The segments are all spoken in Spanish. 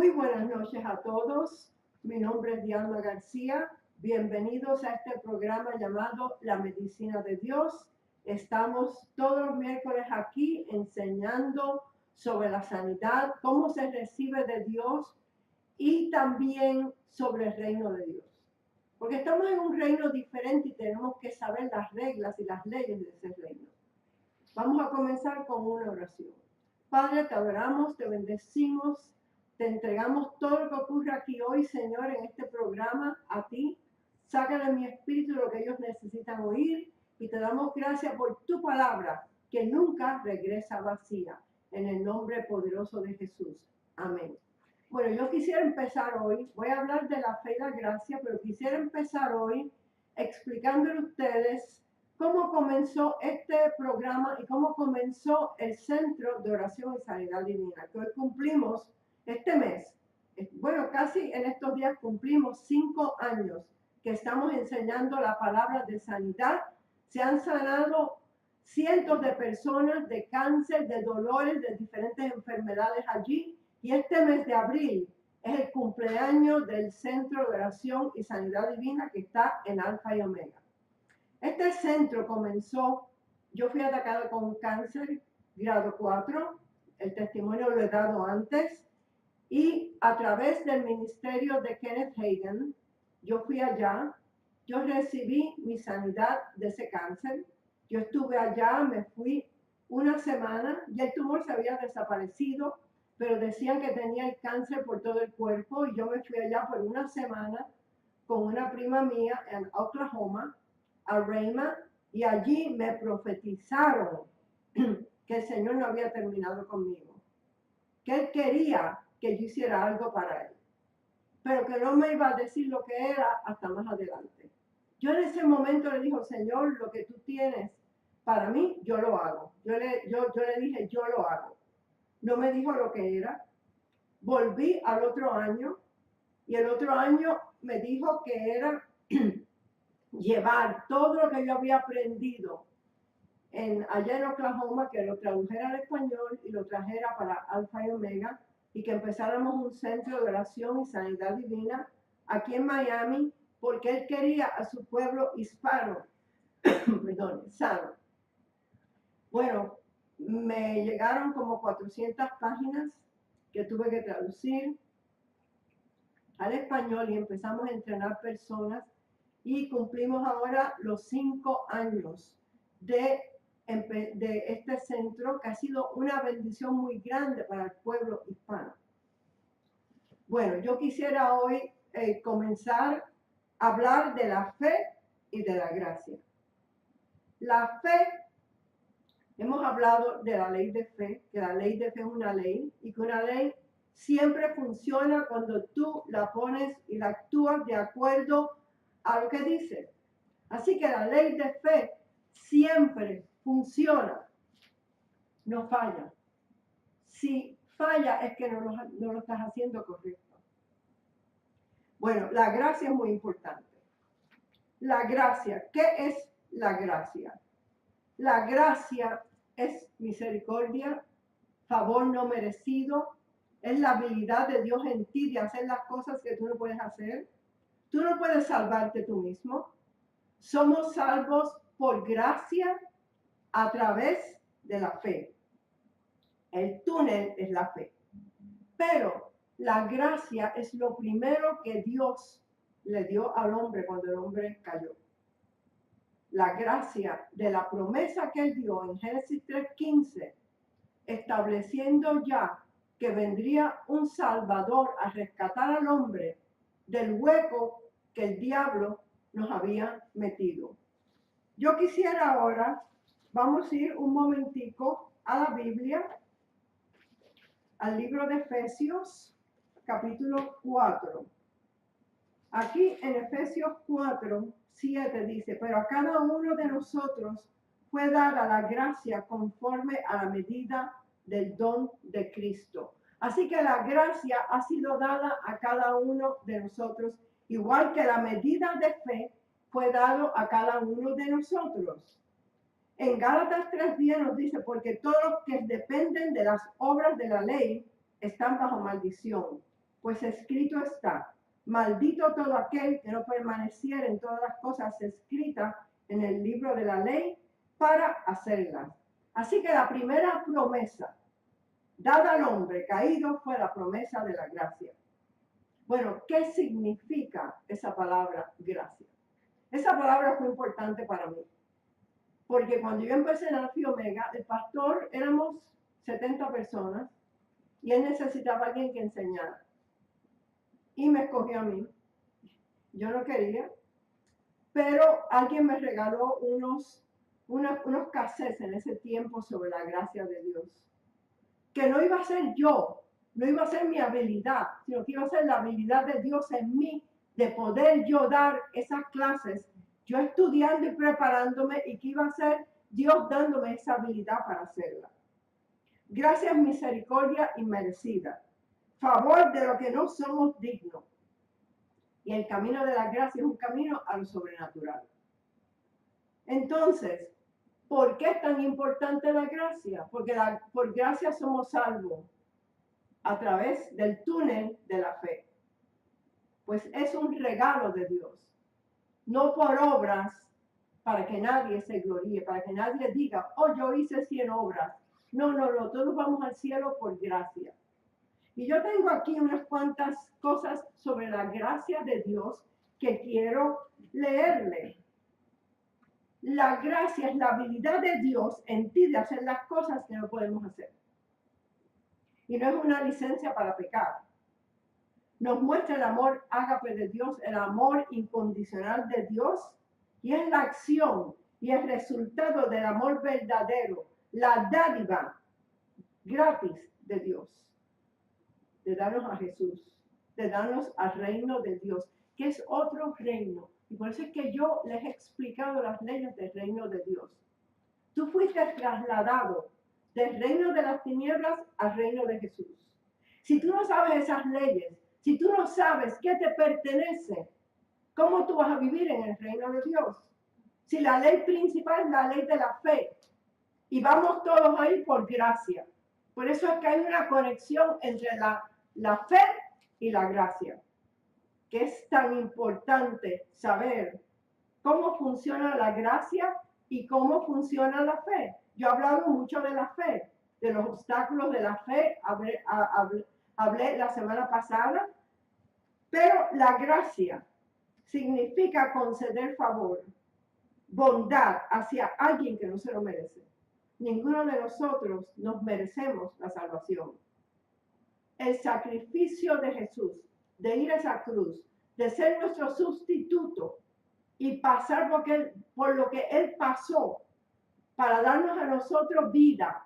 Muy buenas noches a todos. Mi nombre es Diana García. Bienvenidos a este programa llamado La Medicina de Dios. Estamos todos los miércoles aquí enseñando sobre la sanidad, cómo se recibe de Dios y también sobre el reino de Dios. Porque estamos en un reino diferente y tenemos que saber las reglas y las leyes de ese reino. Vamos a comenzar con una oración. Padre, te adoramos, te bendecimos, te entregamos todo lo que ocurre aquí hoy, Señor, en este programa a ti. Saca de mi espíritu lo que ellos necesitan oír y te damos gracias por tu palabra que nunca regresa vacía. En el nombre poderoso de Jesús. Amén. Bueno, yo quisiera empezar hoy, voy a hablar de la fe y la gracia, pero quisiera empezar hoy explicándole a ustedes cómo comenzó este programa y cómo comenzó el Centro de Oración y Sanidad Divina, que hoy cumplimos este mes. Bueno, casi en estos días cumplimos 5 años que estamos enseñando la palabra de sanidad. Se han sanado cientos de personas de cáncer, de dolores, de diferentes enfermedades allí. Y este mes de abril es el cumpleaños del Centro de Oración y Sanidad Divina que está en Alfa y Omega. Este centro comenzó, yo fui atacada con un cáncer grado 4, el testimonio lo he dado antes, y a través del ministerio de Kenneth Hagin, yo fui allá, yo recibí mi sanidad de ese cáncer, yo estuve allá, me fui una semana, y el tumor se había desaparecido, pero decían que tenía el cáncer por todo el cuerpo, y yo me fui allá por una semana con una prima mía en Oklahoma, a Rhema, y allí me profetizaron que el Señor no había terminado conmigo, que Él quería que yo hiciera algo para Él, pero que no me iba a decir lo que era hasta más adelante. Yo en ese momento le dije, Señor, lo que tú tienes para mí, yo lo hago. Yo le dije, yo lo hago. No me dijo lo que era. Volví al otro año y el otro año me dijo que era llevar todo lo que yo había aprendido allá en Oklahoma, que lo tradujera al español y lo trajera para Alfa y Omega, y que empezáramos un centro de oración y sanidad divina aquí en Miami, porque él quería a su pueblo hispano, perdón, sano. Bueno, me llegaron como 400 páginas que tuve que traducir al español y empezamos a entrenar personas y cumplimos ahora los 5 años de este centro, que ha sido una bendición muy grande para el pueblo hispano. Bueno, yo quisiera hoy comenzar a hablar de la fe y de la gracia. La fe, hemos hablado de la ley de fe, que la ley de fe es una ley y que una ley siempre funciona cuando tú la pones y la actúas de acuerdo a lo que dice. Así que la ley de fe siempre funciona, no falla. Si falla es que no lo estás haciendo correcto. Bueno, la gracia es muy importante. La gracia, ¿qué es la gracia? La gracia es misericordia, favor no merecido, es la habilidad de Dios en ti de hacer las cosas que tú no puedes hacer. Tú no puedes salvarte tú mismo. Somos salvos por gracia a través de la fe. El túnel es la fe. Pero la gracia es lo primero que Dios le dio al hombre cuando el hombre cayó. La gracia de la promesa que él dio en Génesis 3:15, estableciendo ya que vendría un Salvador a rescatar al hombre del hueco que el diablo nos había metido. Yo quisiera ahora, vamos a ir un momentico a la Biblia, al libro de Efesios, capítulo 4. Aquí en Efesios 4:7 dice, pero a cada uno de nosotros fue dada la gracia conforme a la medida del don de Cristo. Así que la gracia ha sido dada a cada uno de nosotros, igual que la medida de fe fue dado a cada uno de nosotros. En Gálatas 3:10 nos dice, porque todos los que dependen de las obras de la ley están bajo maldición. Pues escrito está, maldito todo aquel que no permaneciera en todas las cosas escritas en el libro de la ley para hacerlas. Así que la primera promesa dada al hombre caído fue la promesa de la gracia. Bueno, ¿qué significa esa palabra gracia? Esa palabra fue importante para mí, porque cuando yo empecé en Alfa y Omega, el pastor éramos 70 personas y él necesitaba a alguien que enseñara. Y me escogió a mí. Yo no quería, pero alguien me regaló unos cassettes en ese tiempo sobre la gracia de Dios. Que no iba a ser yo, no iba a ser mi habilidad, sino que iba a ser la habilidad de Dios en mí, de poder yo dar esas clases, yo estudiando y preparándome, y que iba a ser Dios dándome esa habilidad para hacerla. Gracias, misericordia inmerecida, favor de lo que no somos dignos. Y el camino de la gracia es un camino a lo sobrenatural. Entonces, ¿por qué es tan importante la gracia? Porque por gracia somos salvos a través del túnel de la fe. Pues es un regalo de Dios, no por obras para que nadie se gloríe, para que nadie diga, oh, yo hice 100 obras. No, todos vamos al cielo por gracia. Y yo tengo aquí unas cuantas cosas sobre la gracia de Dios que quiero leerle. La gracia es la habilidad de Dios en ti de hacer las cosas que no podemos hacer. Y no es una licencia para pecar. Nos muestra el amor ágape de Dios, el amor incondicional de Dios, y es la acción y el resultado del amor verdadero, la dádiva gratis de Dios, de darnos a Jesús, de darnos al reino de Dios, que es otro reino. Y por eso es que yo les he explicado las leyes del reino de Dios. Tú fuiste trasladado del reino de las tinieblas al reino de Jesús. Si tú no sabes esas leyes, si tú no sabes qué te pertenece, ¿cómo tú vas a vivir en el reino de Dios? Si la ley principal es la ley de la fe, y vamos todos ahí por gracia. Por eso es que hay una conexión entre la fe y la gracia, que es tan importante saber cómo funciona la gracia y cómo funciona la fe. Yo he hablado mucho de la fe, de los obstáculos de la fe, hablé la semana pasada, pero la gracia significa conceder favor, bondad hacia alguien que no se lo merece. Ninguno de nosotros nos merecemos la salvación. El sacrificio de Jesús, de ir a esa cruz, de ser nuestro sustituto y pasar por lo que Él pasó para darnos a nosotros vida,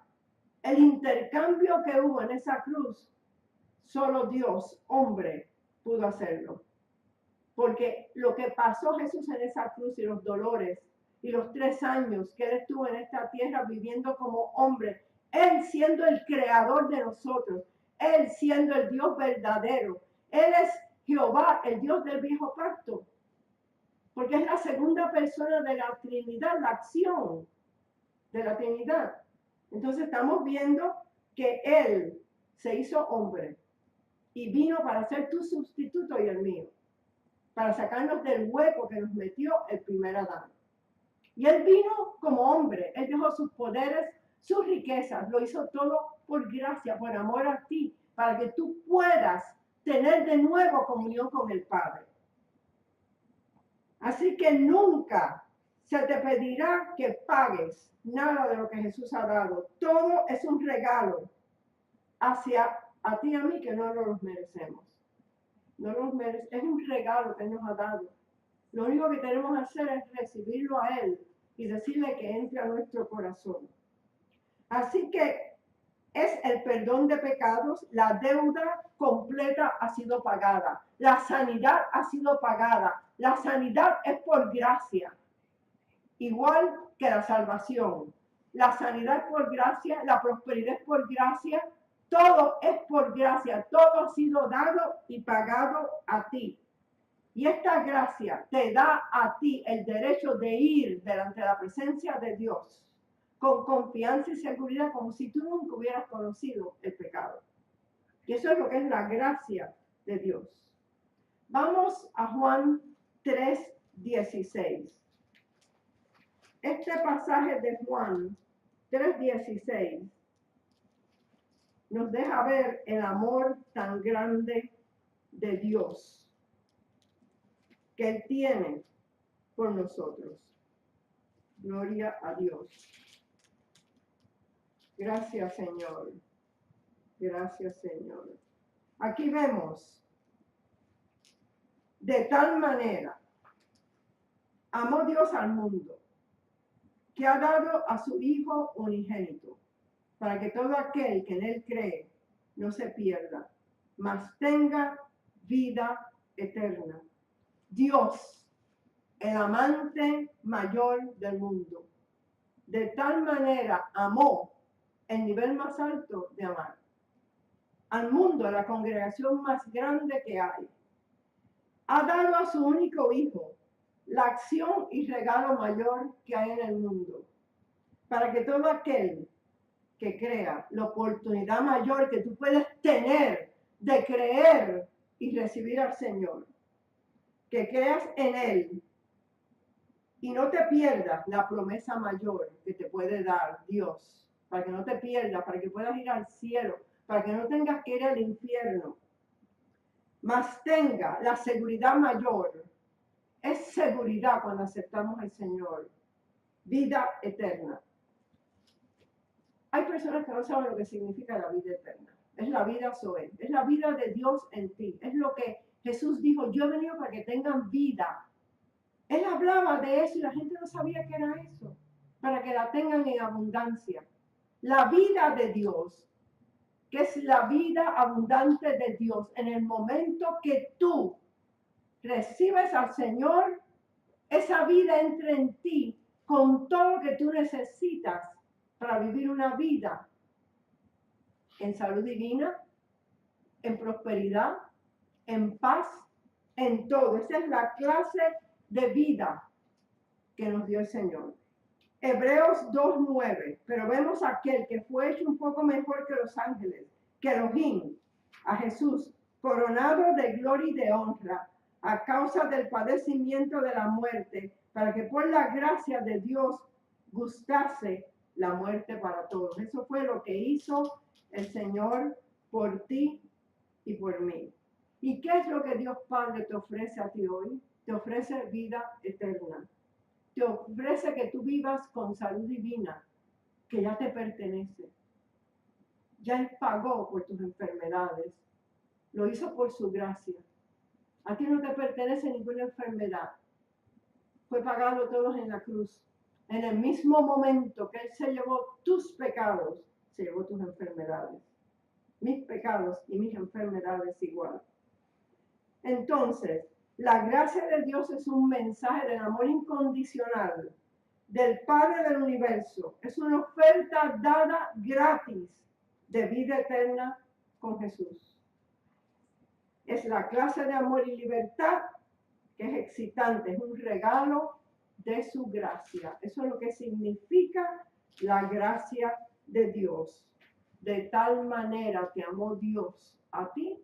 el intercambio que hubo en esa cruz, solo Dios, hombre, pudo hacerlo. Porque lo que pasó Jesús en esa cruz y los dolores y los 3 años que Él estuvo en esta tierra viviendo como hombre, Él siendo el creador de nosotros, Él siendo el Dios verdadero, Él es Jehová, el Dios del viejo pacto, porque es la segunda persona de la Trinidad, la acción de la Trinidad. Entonces estamos viendo que Él se hizo hombre y vino para ser tu sustituto y el mío, para sacarnos del hueco que nos metió el primer Adán. Y Él vino como hombre, Él dejó sus poderes, sus riquezas, lo hizo todo por gracia, por amor a ti, para que tú puedas tener de nuevo comunión con el Padre. Así que nunca se te pedirá que pagues nada de lo que Jesús ha dado. Todo es un regalo hacia a ti y a mí que no nos merecemos. Es un regalo que Él nos ha dado. Lo único que tenemos que hacer es recibirlo a Él y decirle que entre a nuestro corazón. Así que es el perdón de pecados, la deuda completa ha sido pagada, la sanidad ha sido pagada, la sanidad es por gracia, igual que la salvación. La sanidad es por gracia, la prosperidad es por gracia, todo es por gracia, todo ha sido dado y pagado a ti. Y esta gracia te da a ti el derecho de ir delante de la presencia de Dios con confianza y seguridad, como si tú nunca hubieras conocido el pecado. Y eso es lo que es la gracia de Dios. Vamos a Juan 3:16. Este pasaje de Juan 3:16 nos deja ver el amor tan grande de Dios que Él tiene por nosotros. Gloria a Dios. Gracias, Señor. Gracias, Señor. Aquí vemos, de tal manera, amó Dios al mundo, que ha dado a su Hijo unigénito, para que todo aquel que en Él cree no se pierda, mas tenga vida eterna. Dios, el amante mayor del mundo, de tal manera amó el nivel más alto de amar al mundo, a la congregación más grande que hay. Ha dado a su único Hijo la acción y regalo mayor que hay en el mundo, para que todo aquel que crea, la oportunidad mayor que tú puedes tener de creer y recibir al Señor, que creas en Él y no te pierdas la promesa mayor que te puede dar Dios, para que no te pierdas, para que puedas ir al cielo, para que no tengas que ir al infierno, mas tenga la seguridad mayor. Es seguridad cuando aceptamos al Señor, vida eterna. Hay personas que no saben lo que significa la vida eterna. Es la vida Zoe, es la vida de Dios en ti. Es lo que Jesús dijo, yo he venido para que tengan vida. Él hablaba de eso y la gente no sabía qué era eso, para que la tengan en abundancia. La vida de Dios, que es la vida abundante de Dios, en el momento que tú recibes al Señor, esa vida entra en ti con todo lo que tú necesitas para vivir una vida en salud divina, en prosperidad, en paz, en todo. Esa es la clase de vida que nos dio el Señor. Hebreos 2:9, pero vemos a aquel que fue hecho un poco mejor que los ángeles, que Elohim, a Jesús, coronado de gloria y de honra, a causa del padecimiento de la muerte, para que por la gracia de Dios gustase la muerte para todos. Eso fue lo que hizo el Señor por ti y por mí. ¿Y qué es lo que Dios Padre te ofrece a ti hoy? Te ofrece vida eterna. Te ofrece que tú vivas con salud divina, que ya te pertenece. Ya Él pagó por tus enfermedades. Lo hizo por su gracia. A ti no te pertenece ninguna enfermedad. Fue pagado todos en la cruz. En el mismo momento que Él se llevó tus pecados, se llevó tus enfermedades. Mis pecados y mis enfermedades igual. Entonces, la gracia de Dios es un mensaje del amor incondicional del Padre del universo. Es una oferta dada gratis de vida eterna con Jesús. Es la clase de amor y libertad que es excitante, es un regalo de su gracia. Eso es lo que significa la gracia de Dios. De tal manera te amó Dios a ti,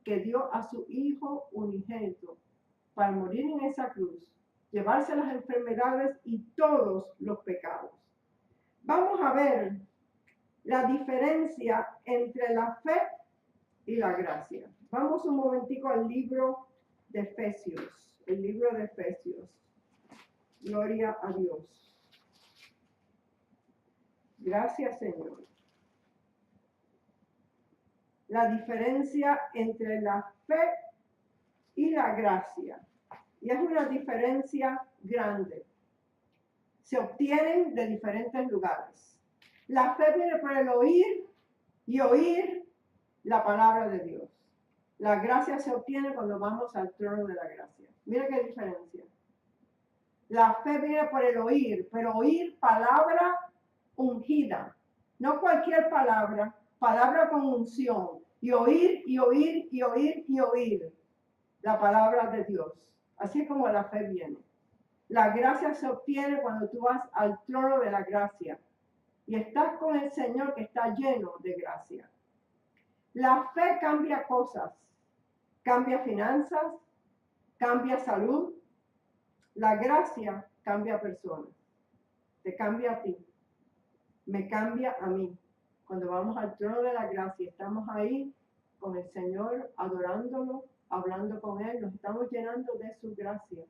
que dio a su Hijo unigénito para morir en esa cruz, llevarse las enfermedades y todos los pecados. Vamos a ver la diferencia entre la fe y la gracia. Vamos un momentico al libro de Efesios, el libro de Efesios. Gloria a Dios. Gracias, Señor. La diferencia entre la fe y la gracia. Y es una diferencia grande. Se obtienen de diferentes lugares. La fe viene por el oír y oír la palabra de Dios. La gracia se obtiene cuando vamos al trono de la gracia. Mira qué diferencia. La fe viene por el oír, pero oír palabra ungida. No cualquier palabra, palabra con unción. Y oír, y oír, y oír, y oír la palabra de Dios. Así es como la fe viene. La gracia se obtiene cuando tú vas al trono de la gracia y estás con el Señor que está lleno de gracia. La fe cambia cosas, cambia finanzas, cambia salud. La gracia cambia personas, te cambia a ti, me cambia a mí. Cuando vamos al trono de la gracia, estamos ahí con el Señor, adorándolo, hablando con Él, nos estamos llenando de su gracia.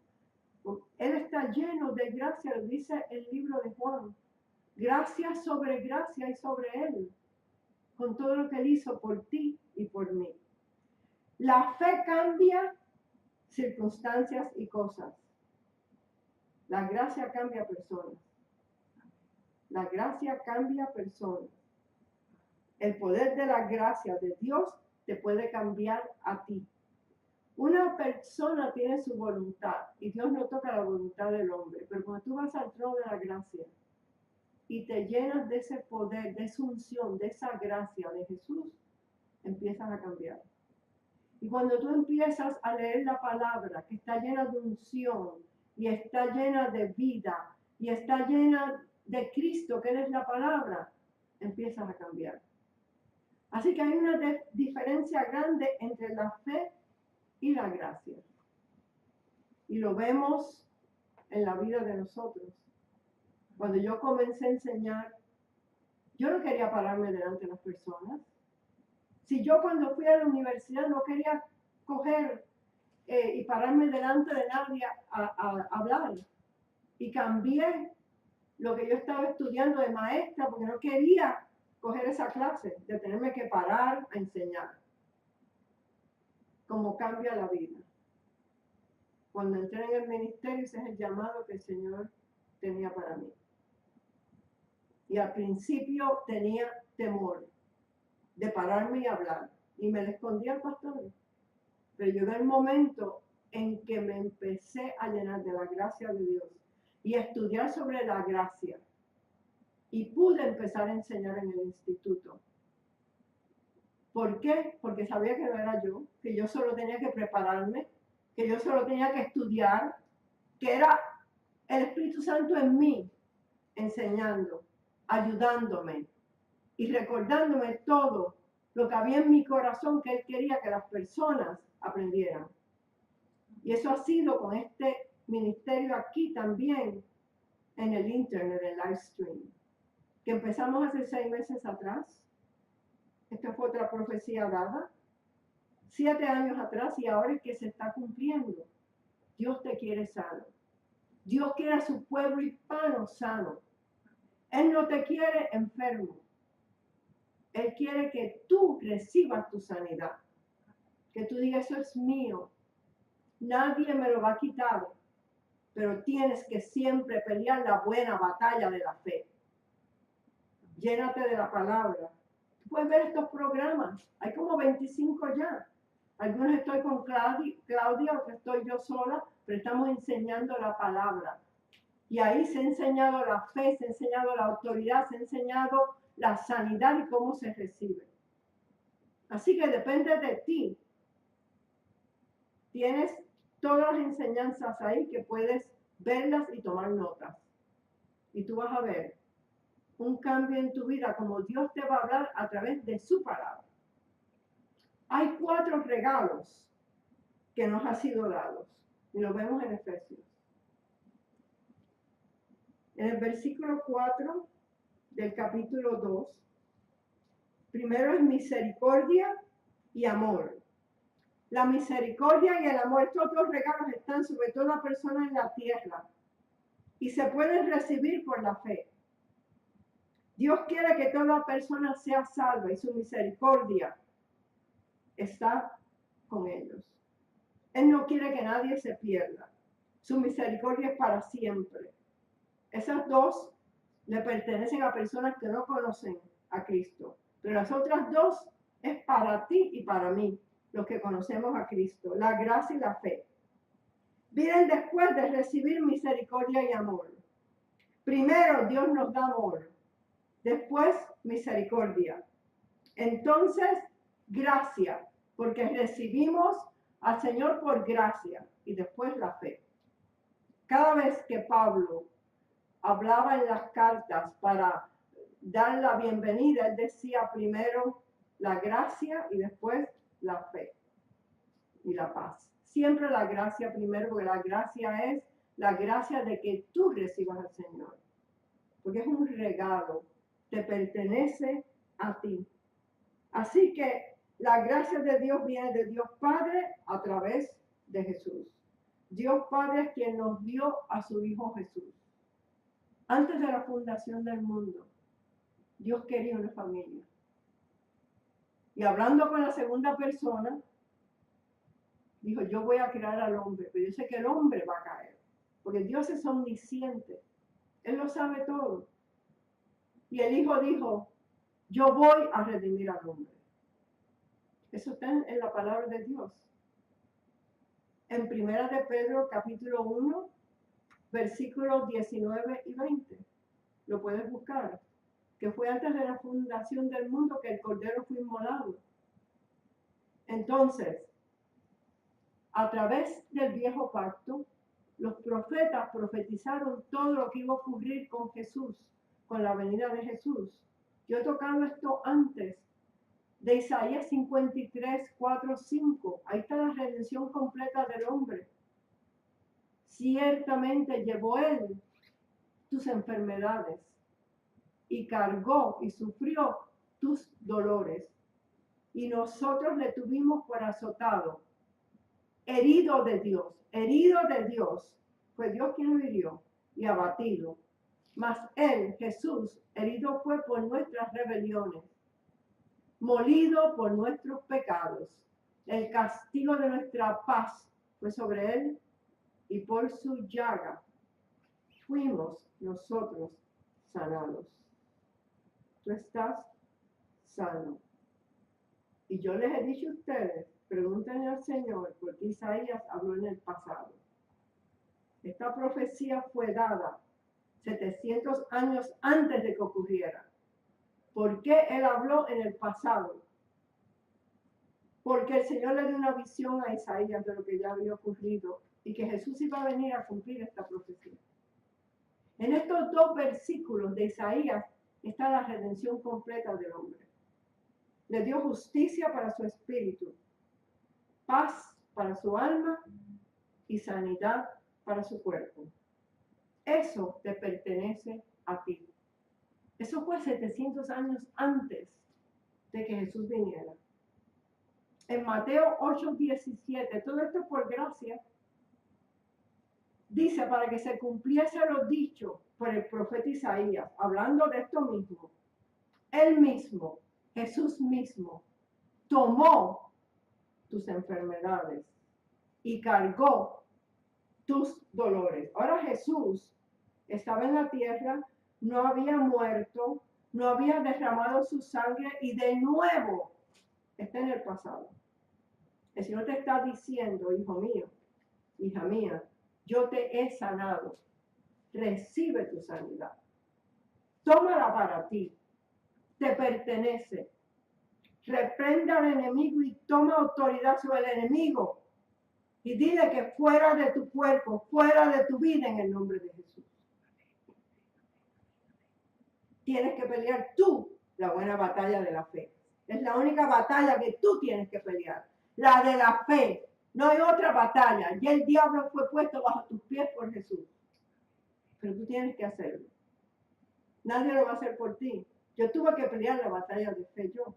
Él está lleno de gracia, lo dice el libro de Juan. Gracia sobre gracia y sobre Él, con todo lo que Él hizo por ti y por mí. La fe cambia circunstancias y cosas. La gracia cambia personas. La gracia cambia personas. El poder de la gracia de Dios te puede cambiar a ti. Una persona tiene su voluntad y Dios no toca la voluntad del hombre, pero cuando tú vas al trono de la gracia y te llenas de ese poder, de esa unción, de esa gracia de Jesús, empiezas a cambiar. Y cuando tú empiezas a leer la palabra que está llena de unción y está llena de vida y está llena de Cristo, que es la palabra, empiezas a cambiar. Así que hay una diferencia grande entre la fe y la gracia. Y lo vemos en la vida de nosotros. Cuando yo comencé a enseñar, yo no quería pararme delante de las personas. Si yo cuando fui a la universidad no quería coger y pararme delante de nadie a hablar. Y cambié lo que yo estaba estudiando de maestra porque no quería coger esa clase, de tenerme que parar a enseñar. Cómo cambia la vida. Cuando entré en el ministerio, ese es el llamado que el Señor tenía para mí. Y al principio tenía temor de pararme y hablar. Y me le escondía al pastor. Pero llegó el momento en que me empecé a llenar de la gracia de Dios y a estudiar sobre la gracia. Y pude empezar a enseñar en el instituto. ¿Por qué? Porque sabía que no era yo, que yo solo tenía que prepararme, que yo solo tenía que estudiar, que era el Espíritu Santo en mí, enseñando, ayudándome y recordándome todo lo que había en mi corazón que Él quería que las personas aprendieran. Y eso ha sido con este ministerio aquí también, en el internet, en live stream, que empezamos hace 6 meses atrás. Esta fue otra profecía dada 7 años atrás y ahora es que se está cumpliendo. Dios te quiere sano. Dios quiere a su pueblo hispano sano. Él no te quiere enfermo. Él quiere que tú recibas tu sanidad. Que tú digas, eso es mío. Nadie me lo va a quitar. Pero tienes que siempre pelear la buena batalla de la fe. Llénate de la palabra. Tú puedes ver estos programas. Hay como 25 ya. Algunos estoy con Claudia, otros estoy yo sola, pero estamos enseñando la palabra. Y ahí se ha enseñado la fe, se ha enseñado la autoridad, se ha enseñado la sanidad y cómo se recibe. Así que depende de ti. Tienes todas las enseñanzas ahí que puedes verlas y tomar notas. Y tú vas a ver un cambio en tu vida como Dios te va a hablar a través de su palabra. Hay 4 regalos que nos han sido dados. Y lo vemos en Efesios. En el versículo 4 del capítulo 2, primero es misericordia y amor. La misericordia y el amor, estos 2 regalos están sobre toda persona en la tierra y se pueden recibir por la fe. Dios quiere que toda persona sea salva y su misericordia está con ellos. Él no quiere que nadie se pierda. Su misericordia es para siempre. Esas 2 le pertenecen a personas que no conocen a Cristo. Pero las otras 2 es para ti y para mí, los que conocemos a Cristo. La gracia y la fe. Vienen después de recibir misericordia y amor. Primero Dios nos da amor. Después misericordia. Entonces gracia, porque recibimos al Señor por gracia y después la fe. Cada vez que Pablo hablaba en las cartas para dar la bienvenida, él decía primero la gracia y después la fe y la paz. Siempre la gracia primero, porque la gracia es la gracia de que tú recibas al Señor. Porque es un regalo, te pertenece a ti. Así que la gracia de Dios viene de Dios Padre a través de Jesús. Dios Padre es quien nos dio a su Hijo Jesús. Antes de la fundación del mundo, Dios quería una familia. Y hablando con la segunda persona, dijo, yo voy a crear al hombre, pero yo sé que el hombre va a caer, porque Dios es omnisciente, Él lo sabe todo. Y el Hijo dijo, yo voy a redimir al hombre. Eso está en la palabra de Dios. En Primera de Pedro, capítulo 1, versículos 19 y 20. Lo puedes buscar. Que fue antes de la fundación del mundo que el Cordero fue inmolado. Entonces, a través del viejo pacto, los profetas profetizaron todo lo que iba a ocurrir con Jesús, con la venida de Jesús. Yo he tocado esto antes de Isaías 53, 4, 5. Ahí está la redención completa del hombre. Ciertamente llevó él tus enfermedades y cargó y sufrió tus dolores. Y nosotros le tuvimos por azotado, herido de Dios. Fue Dios quien lo hirió y abatido. Mas él, Jesús, herido fue por nuestras rebeliones, molido por nuestros pecados. El castigo de nuestra paz fue sobre él, y por su llaga fuimos nosotros sanados. Tú estás sano. Y yo les he dicho a ustedes, pregúntenle al Señor, porque Isaías habló en el pasado. Esta profecía fue dada 700 años antes de que ocurriera. ¿Por qué él habló en el pasado? Porque el Señor le dio una visión a Isaías de lo que ya había ocurrido y que Jesús iba a venir a cumplir esta profecía. En estos dos versículos de Isaías está la redención completa del hombre. Le dio justicia para su espíritu, paz para su alma y sanidad para su cuerpo. Eso te pertenece a ti. Eso fue 700 años antes de que Jesús viniera. En Mateo 8:17, todo esto por gracia, dice, para que se cumpliese lo dicho por el profeta Isaías, hablando de esto mismo. Él mismo, Jesús mismo, tomó tus enfermedades y cargó tus dolores. Ahora Jesús estaba en la tierra, no había muerto, no había derramado su sangre y de nuevo está en el pasado. El Señor te está diciendo, hijo mío, hija mía, yo te he sanado. Recibe tu sanidad. Tómala para ti. Te pertenece. Reprenda al enemigo y toma autoridad sobre el enemigo. Y dile que fuera de tu cuerpo, fuera de tu vida en el nombre de Jesús. Tienes que pelear tú la buena batalla de la fe. Es la única batalla que tú tienes que pelear. La de la fe. No hay otra batalla. Ya el diablo fue puesto bajo tus pies por Jesús. Pero tú tienes que hacerlo. Nadie lo va a hacer por ti. Yo tuve que pelear la batalla de fe yo.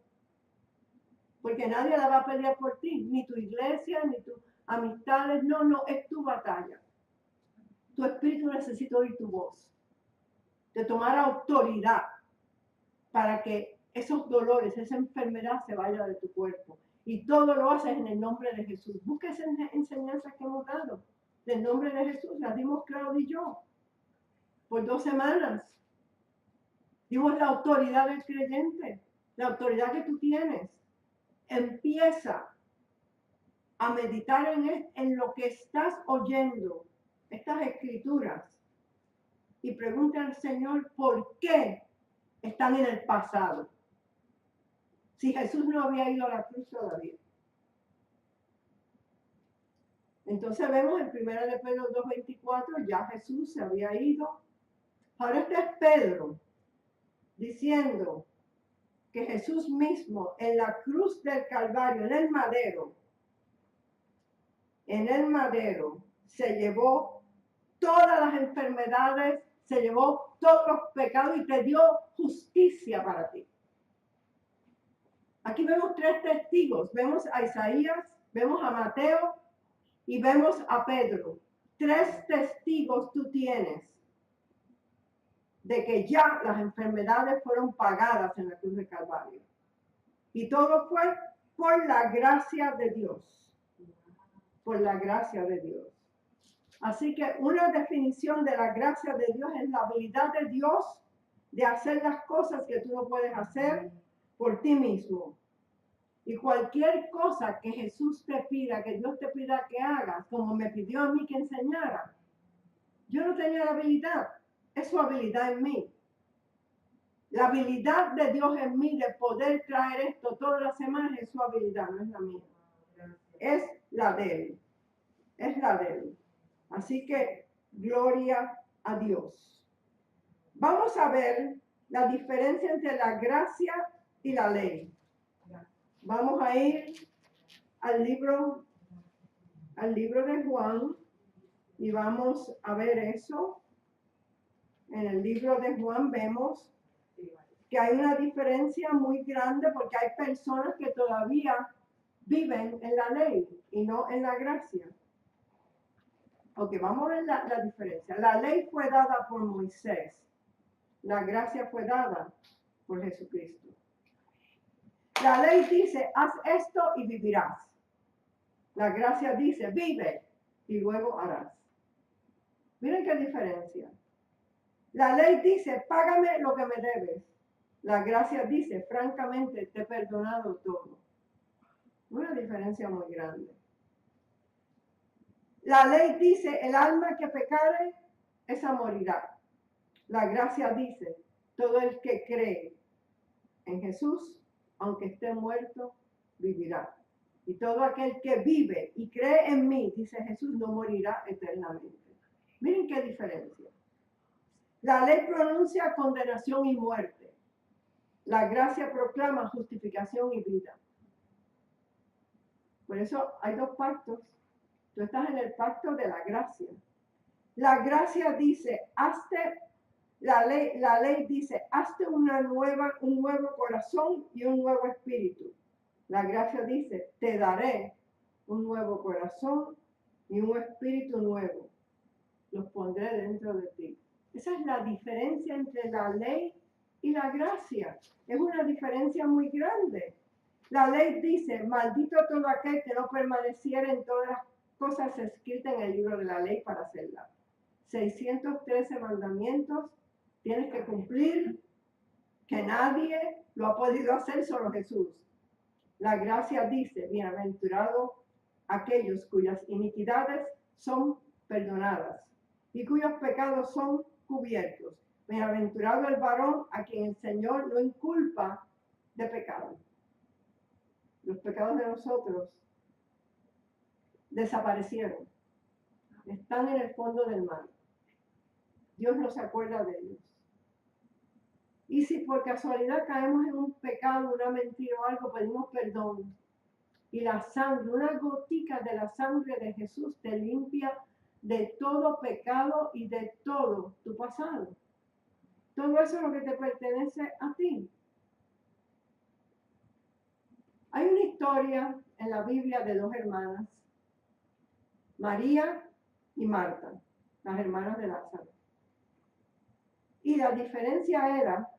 Porque nadie la va a pelear por ti. Ni tu iglesia, ni tus amistades. No, es tu batalla. Tu espíritu necesita oír tu voz. De tomar autoridad para que esos dolores, esa enfermedad se vaya de tu cuerpo. Y todo lo haces en el nombre de Jesús. Busca esas enseñanzas que hemos dado. Del nombre de Jesús, las dimos Claudio y yo. Por 2 semanas. Dimos la autoridad del creyente. La autoridad que tú tienes. Empieza a meditar en lo que estás oyendo. Estas escrituras. Y pregunta al Señor por qué están en el pasado. Si Jesús no había ido a la cruz todavía. Entonces vemos en 1 de Pedro 2:24, ya Jesús se había ido. Ahora este es Pedro diciendo, que Jesús mismo en la cruz del Calvario, en el madero, se llevó todas las enfermedades, se llevó todos los pecados y te dio justicia para ti. Aquí vemos tres testigos, vemos a Isaías, vemos a Mateo y vemos a Pedro. Tres testigos tú tienes de que ya las enfermedades fueron pagadas en la cruz del Calvario. Y todo fue por la gracia de Dios. Por la gracia de Dios. Así que una definición de la gracia de Dios es la habilidad de Dios de hacer las cosas que tú no puedes hacer por ti mismo. Y cualquier cosa que Jesús te pida, que Dios te pida que hagas, como me pidió a mí que enseñara, yo no tenía la habilidad, es su habilidad en mí. La habilidad de Dios en mí de poder traer esto todas las semanas es su habilidad, no es la mía. Es la de Él. Es la de Él. Así que, gloria a Dios. Vamos a ver la diferencia entre la gracia y la ley. Vamos a ir al libro de Juan y vamos a ver eso. En el libro de Juan vemos que hay una diferencia muy grande porque hay personas que todavía viven en la ley y no en la gracia. Ok, vamos a ver la diferencia. La ley fue dada por Moisés. La gracia fue dada por Jesucristo. La ley dice, haz esto y vivirás. La gracia dice, vive y luego harás. Miren qué diferencia. La ley dice, págame lo que me debes. La gracia dice, francamente, te he perdonado todo. Una diferencia muy grande. La ley dice, el alma que pecare, esa morirá. La gracia dice, todo el que cree en Jesús, aunque esté muerto, vivirá. Y todo aquel que vive y cree en mí, dice Jesús, no morirá eternamente. Miren qué diferencia. La ley pronuncia condenación y muerte. La gracia proclama justificación y vida. Por eso hay dos pactos. Tú estás en el pacto de la gracia. La gracia dice, la ley dice, hazte un nuevo corazón y un nuevo espíritu. La gracia dice, te daré un nuevo corazón y un espíritu nuevo. Los pondré dentro de ti. Esa es la diferencia entre la ley y la gracia. Es una diferencia muy grande. La ley dice, maldito todo aquel que no permaneciera en todas las cosas escritas en el libro de la ley para hacerlas. 613 mandamientos tienes que cumplir, que nadie lo ha podido hacer, solo Jesús. La gracia dice, bienaventurados aquellos cuyas iniquidades son perdonadas y cuyos pecados son cubiertos. Bienaventurado el varón a quien el Señor no inculpa de pecado. Los pecados de nosotros desaparecieron. Están en el fondo del mar. Dios no se acuerda de ellos. Y si por casualidad caemos en un pecado, una mentira o algo, pedimos perdón. Y la sangre, una gotica de la sangre de Jesús te limpia de todo pecado y de todo tu pasado. Todo eso es lo que te pertenece a ti. Hay una historia en la Biblia de dos hermanas, María y Marta, las hermanas de Lázaro. Y la diferencia era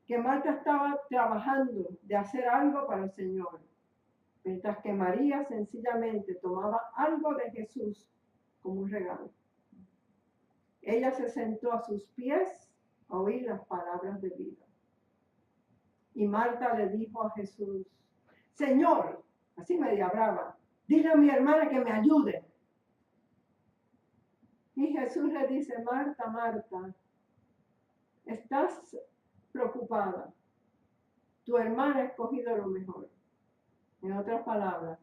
que Marta estaba trabajando de hacer algo para el Señor, mientras que María sencillamente tomaba algo de Jesús como un regalo. Ella se sentó a sus pies a oír las palabras de vida. Y Marta le dijo a Jesús, Señor, así media brava, dile a mi hermana que me ayude. Y Jesús le dice, Marta, Marta, estás preocupada. Tu hermana ha escogido lo mejor. En otras palabras,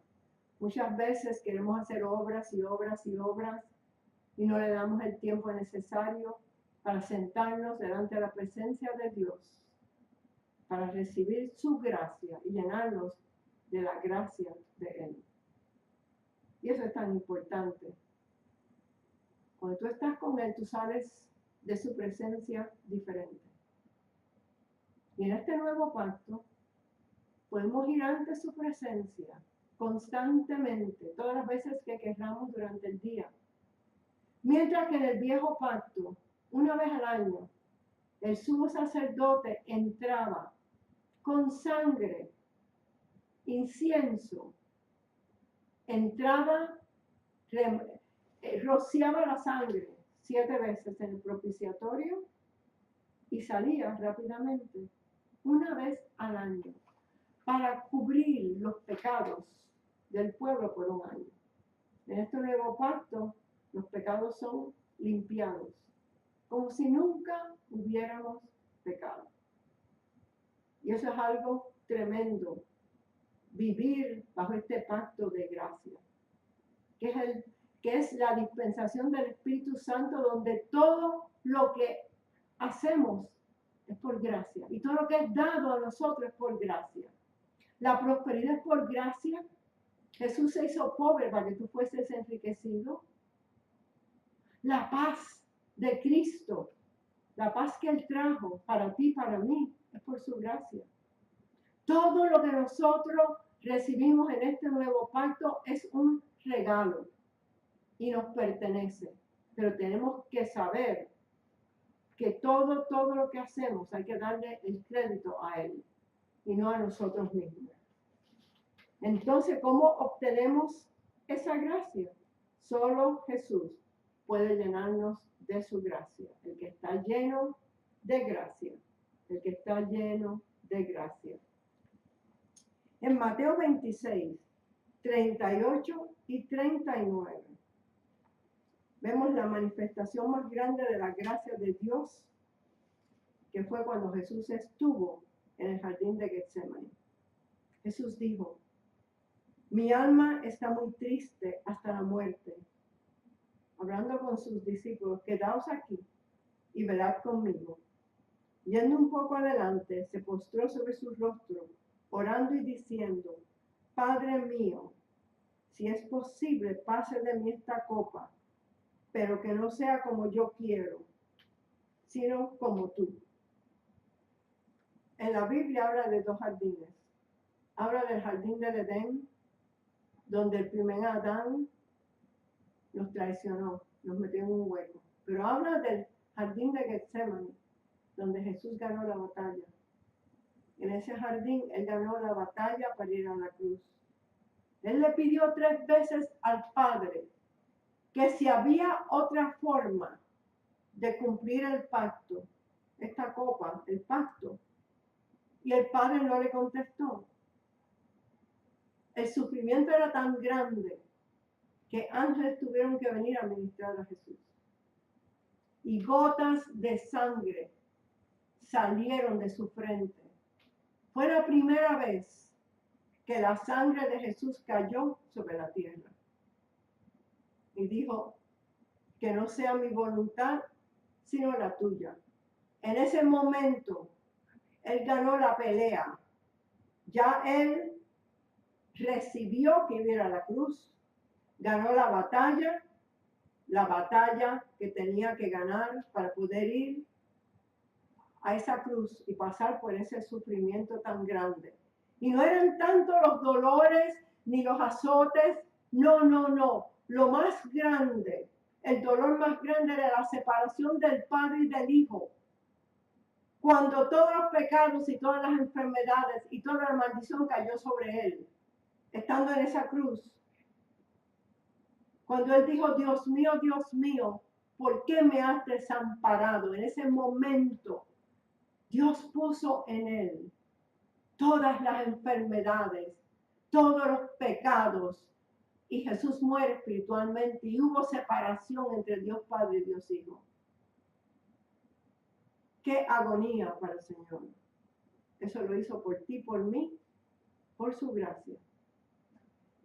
muchas veces queremos hacer obras y obras y obras y no le damos el tiempo necesario para sentarnos delante de la presencia de Dios para recibir su gracia y llenarnos de la gracia de Él. Y eso es tan importante. Cuando tú estás con Él, tú sales de su presencia diferente. Y en este nuevo pacto, podemos ir ante su presencia constantemente, todas las veces que querramos durante el día. Mientras que en el viejo pacto, una vez al año, el sumo sacerdote entraba con sangre, incienso, entraba, rociaba la sangre 7 veces en el propiciatorio y salía rápidamente, una vez al año, para cubrir los pecados del pueblo por un año. En este nuevo pacto, los pecados son limpiados, como si nunca hubiéramos pecado. Y eso es algo tremendo, vivir bajo este pacto de gracia, que es la dispensación del Espíritu Santo, donde todo lo que hacemos es por gracia, y todo lo que es dado a nosotros es por gracia. La prosperidad es por gracia. Jesús se hizo pobre para que tú fueses enriquecido. La paz de Cristo, la paz que Él trajo para ti, para mí, es por su gracia. Todo lo que nosotros recibimos en este nuevo pacto es un regalo y nos pertenece. Pero tenemos que saber que todo lo que hacemos hay que darle el crédito a Él y no a nosotros mismos. Entonces, ¿cómo obtenemos esa gracia? Solo Jesús puede llenarnos de su gracia. El que está lleno de gracia. El que está lleno de gracia. En Mateo 26, 38 y 39, vemos la manifestación más grande de la gracia de Dios, que fue cuando Jesús estuvo en el jardín de Getsemaní. Jesús dijo: mi alma está muy triste hasta la muerte. Hablando con sus discípulos, quedaos aquí y velad conmigo. Yendo un poco adelante, se postró sobre su rostro, orando y diciendo: Padre mío, si es posible, pase de mí esta copa, pero que no sea como yo quiero, sino como tú. En la Biblia habla de 2 jardines. Habla del jardín del Edén, donde el primer Adán nos traicionó, nos metió en un hueco. Pero habla del jardín de Getsemaní, donde Jesús ganó la batalla. En ese jardín, Él ganó la batalla para ir a la cruz. Él le pidió 3 veces al Padre que si había otra forma de cumplir el pacto, esta copa, el pacto, y el Padre no le contestó. El sufrimiento era tan grande que ángeles tuvieron que venir a ministrar a Jesús. Y gotas de sangre salieron de su frente. Fue la primera vez que la sangre de Jesús cayó sobre la tierra. Y dijo: que no sea mi voluntad, sino la tuya. En ese momento, Él ganó la pelea. Ya Él recibió que iba a la cruz. Ganó la batalla que tenía que ganar para poder ir a esa cruz y pasar por ese sufrimiento tan grande. Y no eran tanto los dolores ni los azotes, no. Lo más grande, el dolor más grande era la separación del Padre y del Hijo. Cuando todos los pecados y todas las enfermedades y toda la maldición cayó sobre Él, estando en esa cruz. Cuando Él dijo: Dios mío, ¿por qué me has desamparado? En ese momento, Dios puso en Él todas las enfermedades, todos los pecados, y Jesús muere espiritualmente y hubo separación entre Dios Padre y Dios Hijo. Qué agonía para el Señor. Eso lo hizo por ti, por mí, por su gracia.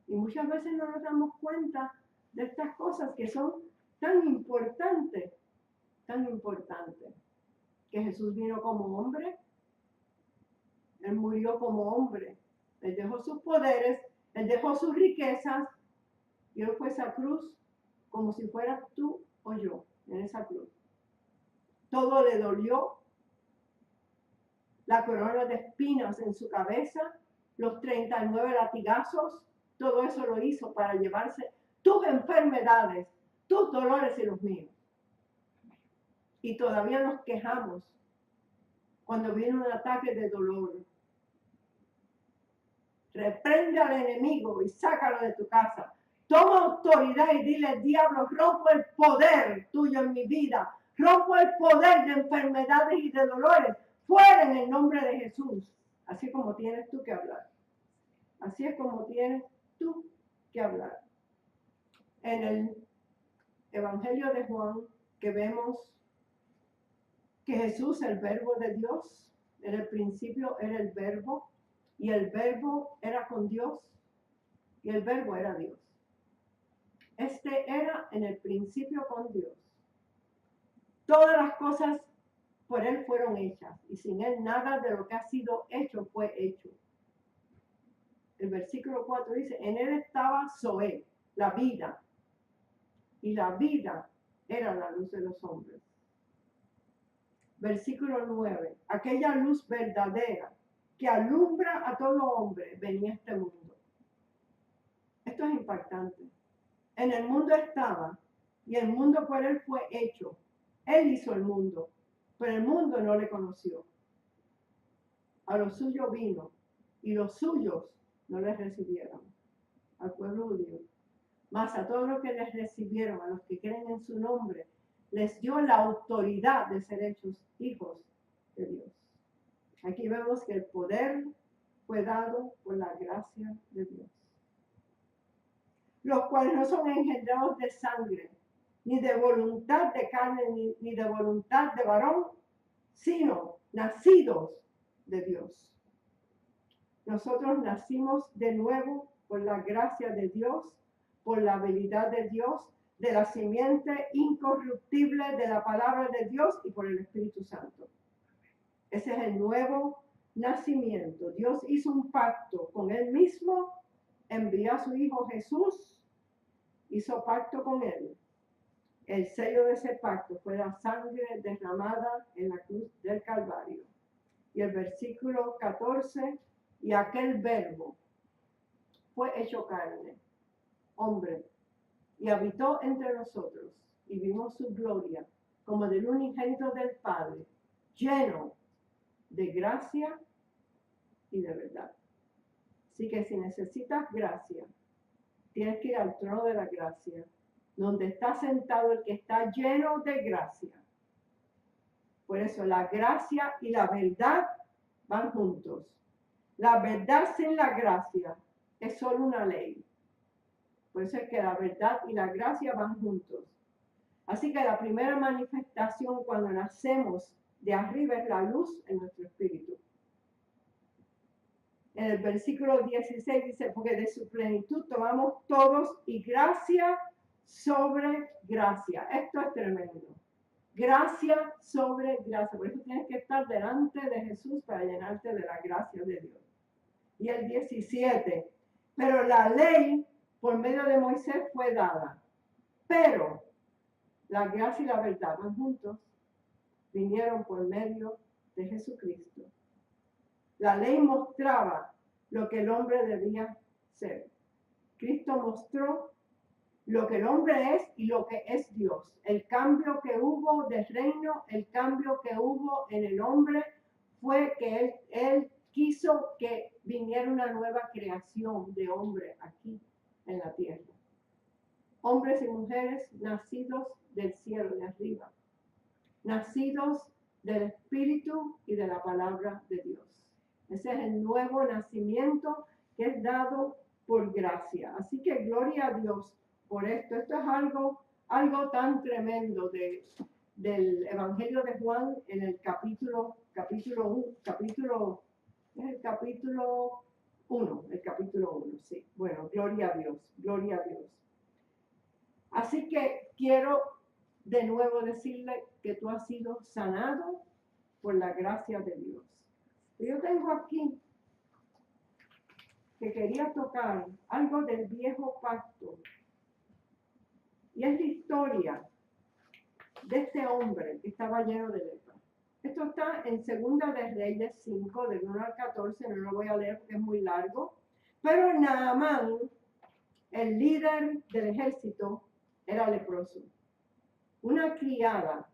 Y muchas veces no nos damos cuenta de estas cosas que son tan importantes, que Jesús vino como hombre, Él murió como hombre. Él dejó sus poderes, Él dejó sus riquezas y Él fue a esa cruz como si fueras tú o yo en esa cruz. Todo le dolió. La corona de espinas en su cabeza, los 39 latigazos, todo eso lo hizo para llevarse tus enfermedades, tus dolores y los míos. Y todavía nos quejamos cuando viene un ataque de dolor. Reprende al enemigo y sácalo de tu casa. Toma autoridad y dile, diablo, rompo el poder tuyo en mi vida. Rompo el poder de enfermedades y de dolores. Fuera en el nombre de Jesús. Así como tienes tú que hablar. Así es como tienes tú que hablar. En el Evangelio de Juan, que vemos que Jesús, el verbo de Dios, en el principio era el verbo, y el verbo era con Dios, y el verbo era Dios. Este era en el principio con Dios. Todas las cosas por Él fueron hechas, y sin Él nada de lo que ha sido hecho fue hecho. El versículo 4 dice, en Él estaba Zoé, la vida, y la vida era la luz de los hombres. Versículo 9, aquella luz verdadera que alumbra a todo hombre venía a este mundo. Esto es impactante. En el mundo estaba, y el mundo por Él fue hecho. Él hizo el mundo, pero el mundo no le conoció. A los suyos vino, y los suyos no les recibieron, al pueblo judío. Mas a todos los que les recibieron, a los que creen en su nombre, les dio la autoridad de ser hechos hijos de Dios. Aquí vemos que el poder fue dado por la gracia de Dios. Los cuales no son engendrados de sangre, ni de voluntad de carne, ni de voluntad de varón, sino nacidos de Dios. Nosotros nacimos de nuevo por la gracia de Dios, por la habilidad de Dios, de la simiente incorruptible de la palabra de Dios y por el Espíritu Santo. Ese es el nuevo nacimiento. Dios hizo un pacto con Él mismo, envió a su Hijo Jesús, hizo pacto con Él. El sello de ese pacto fue la sangre derramada en la cruz del Calvario. Y el versículo 14, y aquel verbo fue hecho carne, hombre, y habitó entre nosotros, y vimos su gloria como del unigénito del Padre, lleno de gracia y de verdad. Así que si necesitas gracia, tienes que ir al trono de la gracia, donde está sentado el que está lleno de gracia. Por eso la gracia y la verdad van juntos. La verdad sin la gracia es solo una ley. Por eso es que la verdad y la gracia van juntos. Así que la primera manifestación cuando nacemos de arriba es la luz en nuestro espíritu. En el versículo 16 dice, porque de su plenitud tomamos todos y gracia sobre gracia. Esto es tremendo. Gracia sobre gracia. Por eso tienes que estar delante de Jesús para llenarte de la gracia de Dios. Y el 17, pero la ley por medio de Moisés fue dada, pero la gracia y la verdad van juntos, vinieron por medio de Jesucristo. La ley mostraba lo que el hombre debía ser. Cristo mostró lo que el hombre es y lo que es Dios. El cambio que hubo del reino, el cambio que hubo en el hombre fue que él quiso que viniera una nueva creación de hombre aquí en la tierra. Hombres y mujeres nacidos del cielo de arriba, nacidos del Espíritu y de la palabra de Dios. Ese es el nuevo nacimiento que es dado por gracia. Así que gloria a Dios por esto. Esto es algo tan tremendo del Evangelio de Juan en el capítulo 1, sí. Bueno, gloria a Dios, gloria a Dios. Así que quiero de nuevo decirle que tú has sido sanado por la gracia de Dios. Yo tengo aquí que quería tocar algo del viejo pacto. Y es la historia de este hombre que estaba lleno de lepra. Esto está en Segunda de Reyes 5, del 1 al 14, no lo voy a leer porque es muy largo. Pero Naamán, el líder del ejército, era leproso. Una criada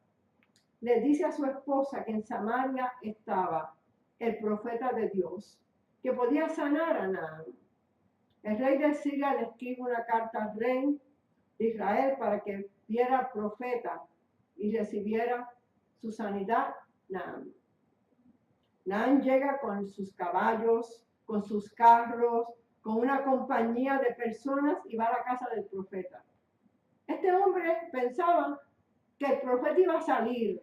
le dice a su esposa que en Samaria estaba el profeta de Dios, que podía sanar a Naamán. El rey de Siria le escribe una carta al rey de Israel para que viera profeta y recibiera su sanidad. Naamán llega con sus caballos, con sus carros, con una compañía de personas y va a la casa del profeta. Este hombre pensaba que el profeta iba a salir,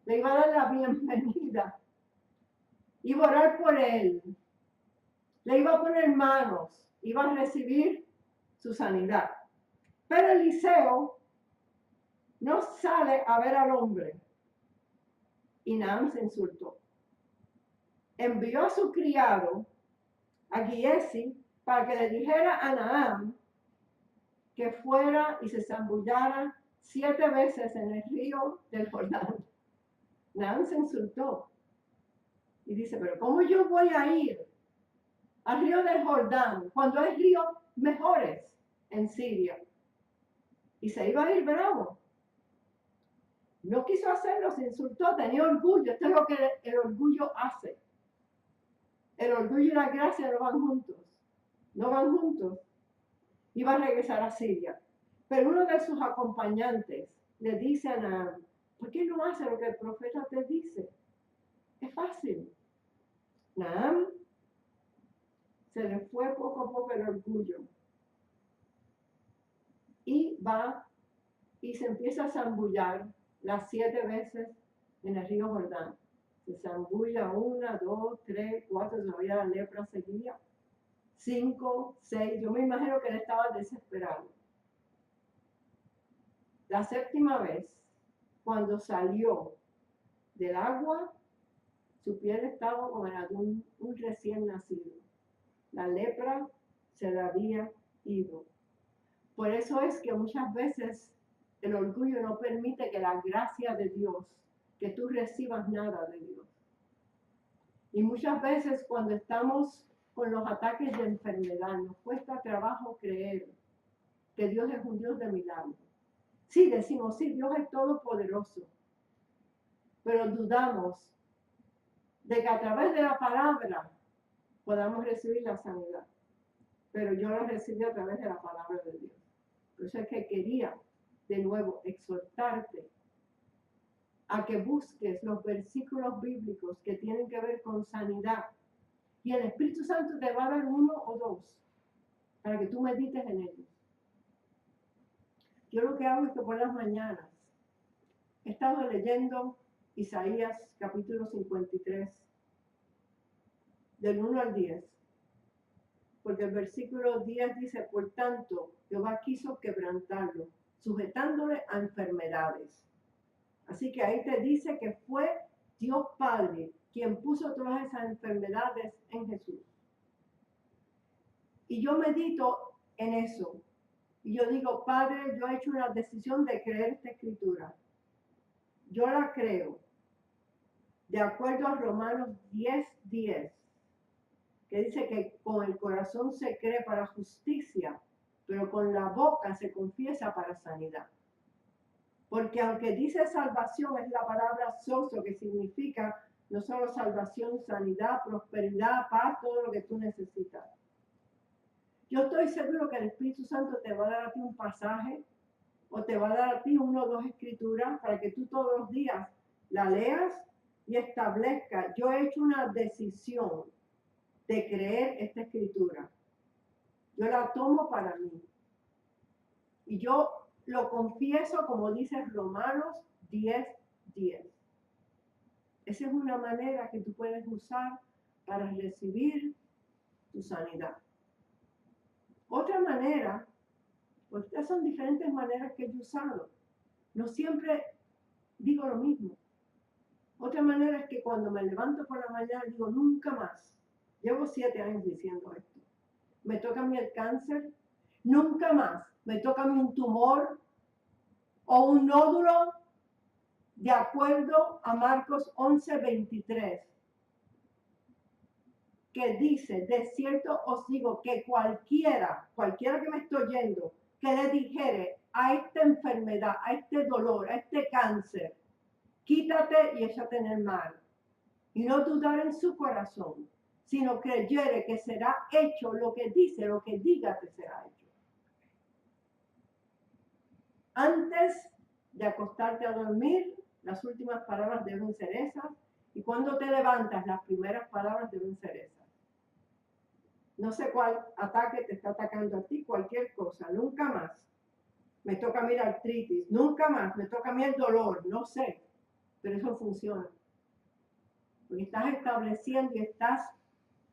le iba a dar la bienvenida, iba a orar por él, le iba a poner manos, iba a recibir su sanidad. Pero Eliseo no sale a ver al hombre y Naamán se insultó. Envió a su criado, a Giesi, para que le dijera a Naamán que fuera y se zambullara 7 veces en el río del Jordán. Naamán se insultó y dice, pero ¿cómo yo voy a ir al río del Jordán cuando hay ríos mejores en Siria? Y se iba a ir bravo. No quiso hacerlo, se insultó, tenía orgullo. Esto es lo que el orgullo hace. El orgullo y la gracia no van juntos. No van juntos. Iba a regresar a Siria. Pero uno de sus acompañantes le dice a Naamán, ¿por qué no hace lo que el profeta te dice? Es fácil. Naamán se le fue poco a poco el orgullo. Y va y se empieza a zambullar las 7 veces en el río Jordán. Se zambulla 1, 2, 3, 4, todavía la lepra seguía. 5, 6, yo me imagino que él estaba desesperado. La 7ª vez, cuando salió del agua, su piel estaba como la de un recién nacido. La lepra se le había ido. Por eso es que muchas veces el orgullo no permite que la gracia de Dios, que tú recibas nada de Dios. Y muchas veces cuando estamos con los ataques de enfermedad, nos cuesta trabajo creer que Dios es un Dios de milagros. Sí, decimos, sí, Dios es todopoderoso, pero dudamos de que a través de la palabra podamos recibir la sanidad. Pero yo la recibí a través de la palabra de Dios. Por eso es que quería de nuevo exhortarte a que busques los versículos bíblicos que tienen que ver con sanidad. Y el Espíritu Santo te va a dar 1 o 2 para que tú medites en ellos. Yo lo que hago es que por las mañanas he estado leyendo Isaías capítulo 53, del 1 al 10. Porque el versículo 10 dice, por tanto, Jehová quiso quebrantarlo, sujetándole a enfermedades. Así que ahí te dice que fue Dios Padre quien puso todas esas enfermedades en Jesús. Y yo medito en eso. Y yo digo, Padre, yo he hecho una decisión de creer esta escritura. Yo la creo. De acuerdo a Romanos 10:10, que dice que con el corazón se cree para justicia, pero con la boca se confiesa para sanidad. Porque aunque dice salvación, es la palabra sozo, que significa no solo salvación, sanidad, prosperidad, paz, todo lo que tú necesitas. Yo estoy seguro que el Espíritu Santo te va a dar a ti un pasaje o te va a dar a ti 1 o 2 escrituras para que tú todos los días la leas y establezcas. Yo he hecho una decisión de creer esta escritura. Yo la tomo para mí. Y yo lo confieso como dice Romanos 10:10. Esa es una manera que tú puedes usar para recibir tu sanidad. Otra manera, pues estas son diferentes maneras que yo he usado. No siempre digo lo mismo. Otra manera es que cuando me levanto por la mañana digo, nunca más. Llevo 7 años diciendo esto. Me toca a mí el cáncer, nunca más. Me toca a mí un tumor o un nódulo, de acuerdo a Marcos 11:23, que dice, de cierto os digo que cualquiera que me estoy oyendo, que le dijere a esta enfermedad, a este dolor, a este cáncer, quítate y échate en el mar, y no dudar en su corazón, sino creyere que será hecho lo que dice, lo que diga que será hecho. Antes de acostarte a dormir, las últimas palabras deben ser esas, y cuando te levantas, las primeras palabras deben ser esas. No sé cuál ataque te está atacando a ti, cualquier cosa, nunca más. Me toca a mí la artritis, nunca más, me toca a mí el dolor, no sé, pero eso funciona. Porque estás estableciendo y estás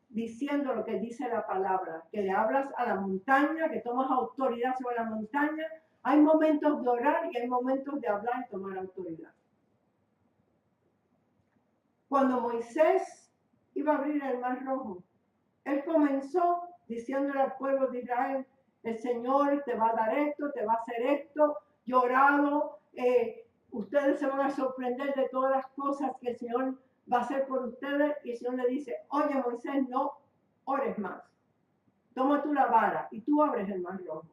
diciendo lo que dice la palabra, que le hablas a la montaña, que tomas autoridad sobre la montaña. Hay momentos de orar y hay momentos de hablar y tomar autoridad. Cuando Moisés iba a abrir el mar rojo, él comenzó diciéndole al pueblo de Israel, el Señor te va a dar esto, te va a hacer esto, llorado, ustedes se van a sorprender de todas las cosas que el Señor va a hacer por ustedes. Y el Señor le dice, oye Moisés, no ores más, toma tú la vara y tú abres el mar rojo.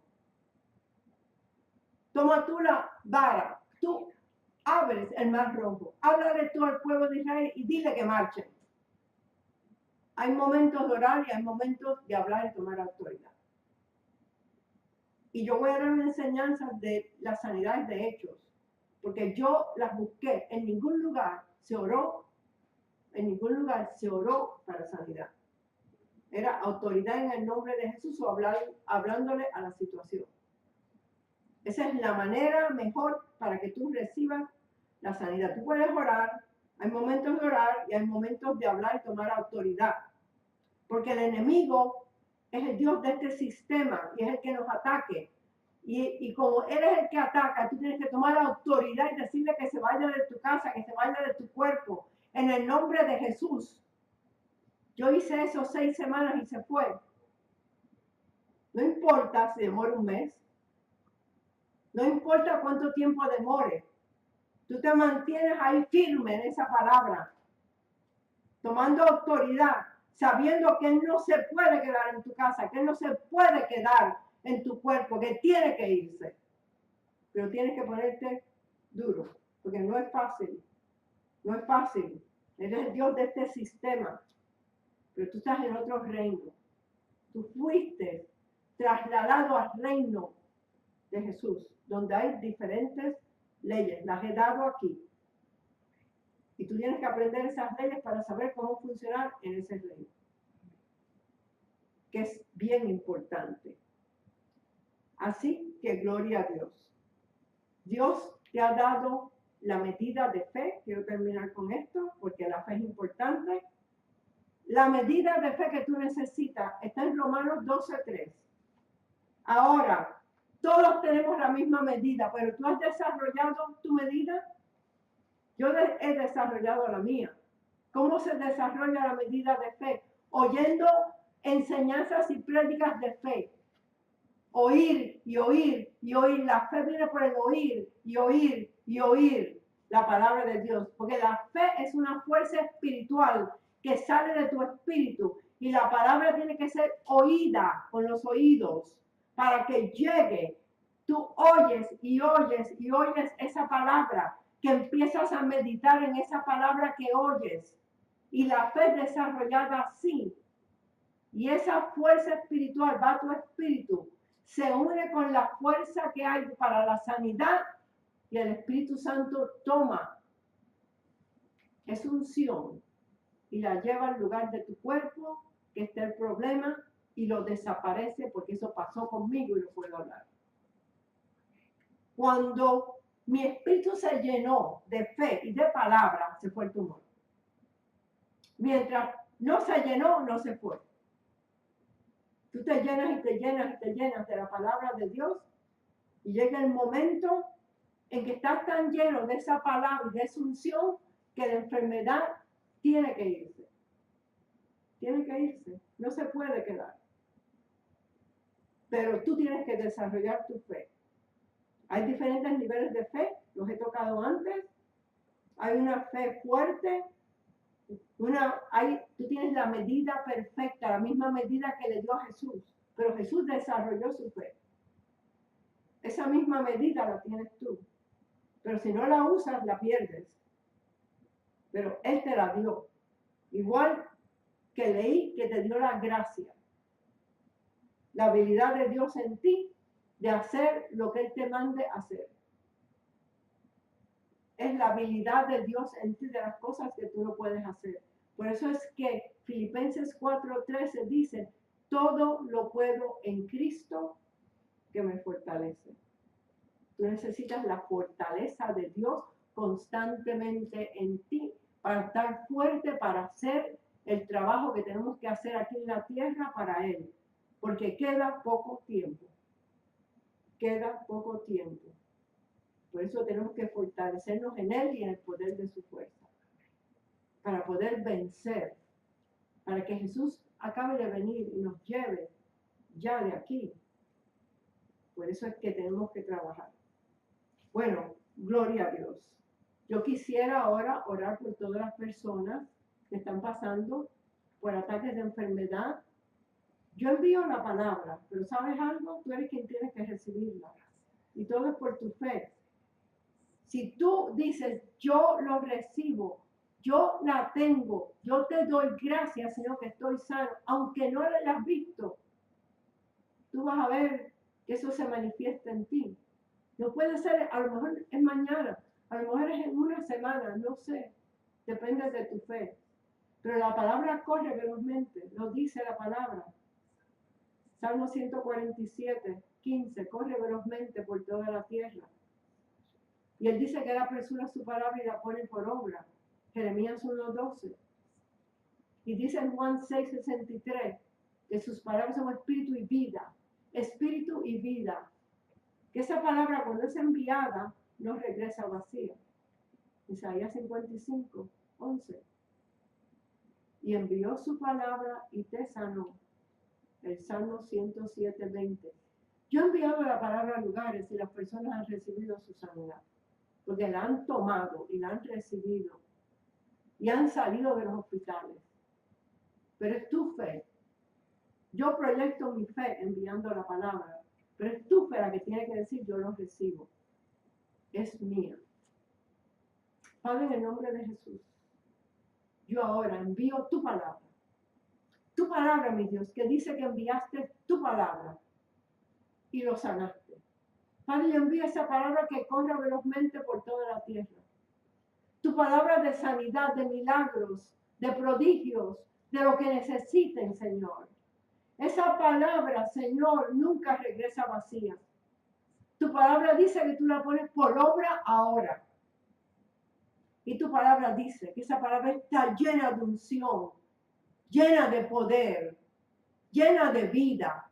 Toma tú la vara, tú abres el mar rojo, háblale tú al pueblo de Israel y dile que marchen. Hay momentos de orar y hay momentos de hablar y tomar autoridad. Y yo voy a dar una enseñanza de las sanidades de Hechos, porque yo las busqué. En ningún lugar se oró para sanidad. Era autoridad en el nombre de Jesús o hablándole a la situación. Esa es la manera mejor para que tú recibas la sanidad. Tú puedes orar, hay momentos de orar y hay momentos de hablar y tomar autoridad. Porque el enemigo es el Dios de este sistema y es el que nos ataque. Y como él es el que ataca, tú tienes que tomar autoridad y decirle que se vaya de tu casa, que se vaya de tu cuerpo, en el nombre de Jesús. Yo hice eso 6 semanas y se fue. No importa si demora un mes. No importa cuánto tiempo demore. Tú te mantienes ahí firme en esa palabra, tomando autoridad, sabiendo que Él no se puede quedar en tu casa, que Él no se puede quedar en tu cuerpo, que tiene que irse. Pero tienes que ponerte duro, porque no es fácil. No es fácil. Él es el Dios de este sistema, pero tú estás en otro reino. Tú fuiste trasladado al reino de Jesús, donde hay diferentes leyes. Las he dado aquí. Y tú tienes que aprender esas leyes para saber cómo funcionar en ese reino, que es bien importante. Así que gloria a Dios. Dios te ha dado la medida de fe. Quiero terminar con esto porque la fe es importante. La medida de fe que tú necesitas está en Romanos 12:3. Ahora, todos tenemos la misma medida, pero tú has desarrollado tu medida. Yo he desarrollado la mía. ¿Cómo se desarrolla la medida de fe? Oyendo enseñanzas y prédicas de fe. Oír y oír y oír. La fe viene por el oír y oír y oír la palabra de Dios. Porque la fe es una fuerza espiritual que sale de tu espíritu. Y la palabra tiene que ser oída con los oídos para que llegue. Tú oyes y oyes y oyes esa palabra, que empiezas a meditar en esa palabra que oyes. Y la fe es desarrollada así. Y esa fuerza espiritual va a tu espíritu. Se une con la fuerza que hay para la sanidad y el Espíritu Santo toma esa unción y la lleva al lugar de tu cuerpo, que está el problema, y lo desaparece, porque eso pasó conmigo y lo puedo hablar. Cuando mi espíritu se llenó de fe y de palabra, se fue el tumor. Mientras no se llenó, no se fue. Tú te llenas y te llenas y te llenas de la palabra de Dios y llega el momento en que estás tan lleno de esa palabra y de esa unción que la enfermedad tiene que irse. Tiene que irse. No se puede quedar. Pero tú tienes que desarrollar tu fe. Hay diferentes niveles de fe, los he tocado antes. Hay una fe fuerte, tú tienes la medida perfecta, la misma medida que le dio a Jesús, pero Jesús desarrolló su fe. Esa misma medida la tienes tú, pero si no la usas, la pierdes. Pero Él te la dio. Igual que leí que te dio la gracia, la habilidad de Dios en ti de hacer lo que Él te mande hacer. Es la habilidad de Dios en ti de las cosas que tú no puedes hacer. Por eso es que Filipenses 4:13 dice, todo lo puedo en Cristo que me fortalece. Tú necesitas la fortaleza de Dios constantemente en ti para estar fuerte, para hacer el trabajo que tenemos que hacer aquí en la tierra para Él. Porque queda poco tiempo. Queda poco tiempo. Por eso tenemos que fortalecernos en Él y en el poder de su fuerza. Para poder vencer. Para que Jesús acabe de venir y nos lleve ya de aquí. Por eso es que tenemos que trabajar. Bueno, gloria a Dios. Yo quisiera ahora orar por todas las personas que están pasando por ataques de enfermedad. Yo envío la palabra, pero ¿sabes algo? Tú eres quien tienes que recibirla. Y todo es por tu fe. Si tú dices, yo lo recibo, yo la tengo, yo te doy gracias, Señor, que estoy sano, aunque no lo hayas visto, tú vas a ver que eso se manifiesta en ti. No puede ser, a lo mejor es mañana, a lo mejor es en una semana, no sé, depende de tu fe. Pero la palabra corre velozmente, lo dice la palabra. Salmo 147:15, corre velozmente por toda la tierra. Y él dice que él apresura su palabra y la pone por obra. Jeremías 1:12. Y dice en Juan 6:63 que sus palabras son espíritu y vida. Espíritu y vida. Que esa palabra cuando es enviada no regresa vacía. Isaías 55:11. Y envió su palabra y te sanó. El Salmo 107:20. Yo he enviado la palabra a lugares y las personas han recibido su sanidad. Porque la han tomado y la han recibido. Y han salido de los hospitales. Pero es tu fe. Yo proyecto mi fe enviando la palabra. Pero es tu fe la que tiene que decir yo lo recibo. Es mía. Padre, en el nombre de Jesús, yo ahora envío tu palabra. Tu palabra, mi Dios, que dice que enviaste tu palabra y lo sanaste. Padre, yo envío esa palabra que corre velozmente por toda la tierra. Tu palabra de sanidad, de milagros, de prodigios, de lo que necesiten, Señor. Esa palabra, Señor, nunca regresa vacía. Tu palabra dice que tú la pones por obra ahora. Y tu palabra dice que esa palabra está llena de unción, llena de poder, llena de vida.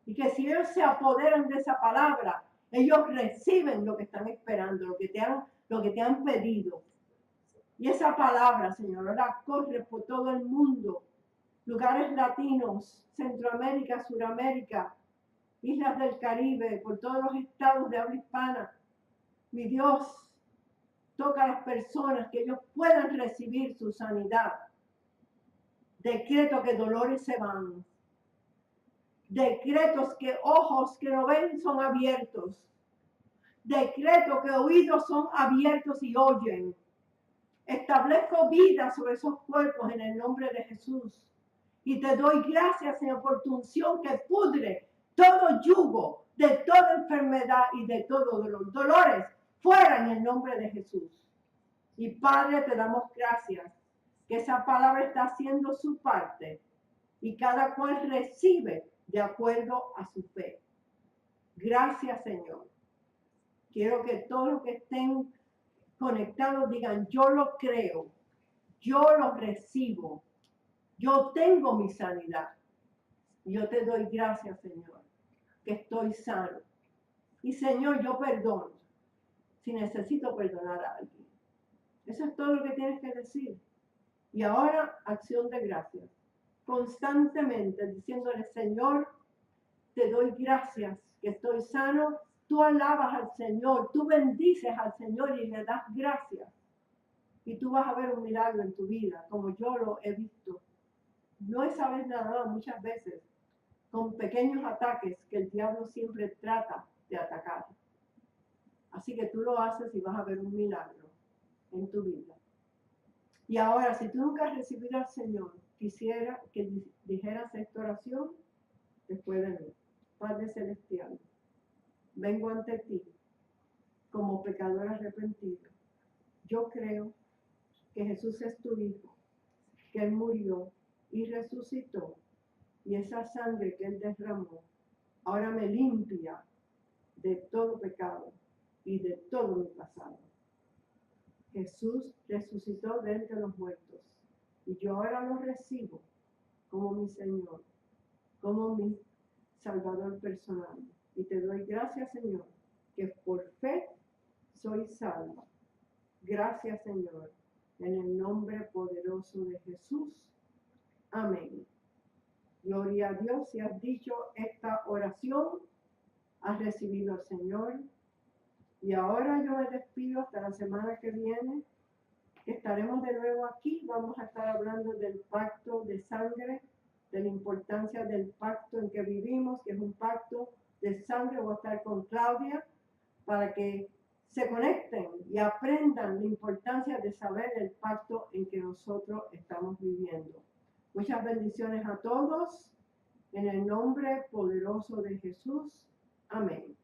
Y que si ellos se apoderan de esa palabra, ellos reciben lo que están esperando, lo que te han pedido. Y esa palabra, Señor, ahora corre por todo el mundo, lugares latinos, Centroamérica, Suramérica, islas del Caribe, por todos los estados de habla hispana. Mi Dios, toca a las personas que ellos puedan recibir su sanidad. Decreto que dolores se van. Decretos que ojos que no ven son abiertos. Decreto que oídos son abiertos y oyen. Establezco vida sobre esos cuerpos en el nombre de Jesús. Y te doy gracias, Señor, por tu unción que pudre todo yugo de toda enfermedad y de todo dolor. Dolores, fuera en el nombre de Jesús. Y Padre, te damos gracias que esa palabra está haciendo su parte y cada cual recibe de acuerdo a su fe. Gracias, Señor. Quiero que todos los que estén conectados digan, yo lo creo, yo lo recibo, yo tengo mi sanidad. Y yo te doy gracias, Señor, que estoy sano. Y Señor, yo perdono si necesito perdonar a alguien. Eso es todo lo que tienes que decir. Y ahora, acción de gracias. Constantemente diciéndole, Señor, te doy gracias que estoy sano. Tú alabas al Señor, tú bendices al Señor y le das gracias. Y tú vas a ver un milagro en tu vida, como yo lo he visto. No es saber nada más, muchas veces, con pequeños ataques que el diablo siempre trata de atacar. Así que tú lo haces y vas a ver un milagro en tu vida. Y ahora, si tú nunca has recibido al Señor, quisiera que dijeras esta oración después de mí. Padre Celestial, vengo ante ti como pecador arrepentido. Yo creo que Jesús es tu Hijo, que Él murió y resucitó, y esa sangre que Él derramó ahora me limpia de todo pecado y de todo mi pasado. Jesús resucitó de entre los muertos y yo ahora lo recibo como mi Señor, como mi Salvador personal. Y te doy gracias, Señor, que por fe soy salvo. Gracias, Señor, en el nombre poderoso de Jesús. Amén. Gloria a Dios. Si has dicho esta oración, has recibido al Señor. Y ahora yo me despido hasta la semana que viene. Estaremos de nuevo aquí. Vamos a estar hablando del pacto de sangre, de la importancia del pacto en que vivimos, que es un pacto de sangre. Voy a estar con Claudia para que se conecten y aprendan la importancia de saber el pacto en que nosotros estamos viviendo. Muchas bendiciones a todos. En el nombre poderoso de Jesús. Amén.